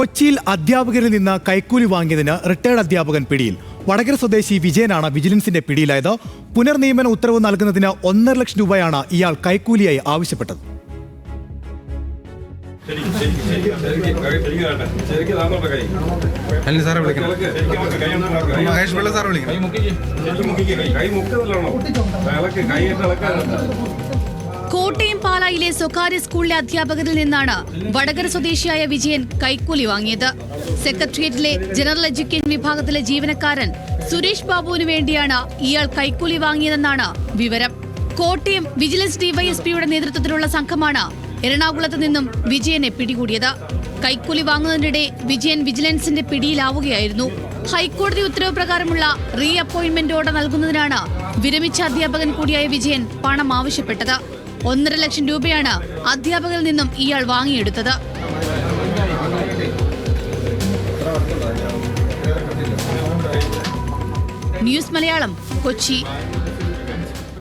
കൊച്ചിയിൽ അധ്യാപകരിൽ നിന്ന് കൈക്കൂലി വാങ്ങിയതിന് റിട്ടയർഡ് അധ്യാപകൻ പിടിയിൽ. വടകര സ്വദേശി വിജയനാണ് വിജിലൻസിന്റെ പിടിയിലായത്. പുനർനിയമന ഉത്തരവ് നൽകുന്നതിന് 1.5 ലക്ഷം രൂപയാണ് ഇയാൾ കൈക്കൂലിയായി ആവശ്യപ്പെട്ടത്. കോട്ടയം പാലായിലെ സ്വകാര്യ സ്കൂളിലെ അധ്യാപകരിൽ നിന്നാണ് വടകര സ്വദേശിയായ വിജയൻ കൈക്കൂലി വാങ്ങിയത്. സെക്രട്ടേറിയറ്റിലെ ജനറൽ എഡ്യൂക്കേഷൻ വിഭാഗത്തിലെ ജീവനക്കാരൻ സുരേഷ് ബാബുവിന് വേണ്ടിയാണ് ഇയാൾ കൈക്കൂലി വാങ്ങിയതെന്നാണ് വിവരം. കോട്ടയം വിജിലൻസ് ഡിവൈഎസ്പിയുടെ നേതൃത്വത്തിലുള്ള സംഘമാണ് എറണാകുളത്ത് നിന്നും വിജയനെ പിടികൂടിയത്. കൈക്കൂലി വാങ്ങുന്നതിനിടെ വിജയൻ വിജിലൻസിന്റെ പിടിയിലാവുകയായിരുന്നു. ഹൈക്കോടതി ഉത്തരവ് പ്രകാരമുള്ള റീ അപ്പോയിന്റ്മെന്റ് ഓർഡർ നൽകുന്നതിനാണ് വിരമിച്ച അധ്യാപകൻ കൂടിയായ വിജയൻ പണം ആവശ്യപ്പെട്ടത്. 1.5 ലക്ഷം രൂപയാണ് അധ്യാപകരിൽ നിന്നും ഇയാൾ വാങ്ങിയെടുത്തത്. ന്യൂസ് മലയാളം, കൊച്ചി.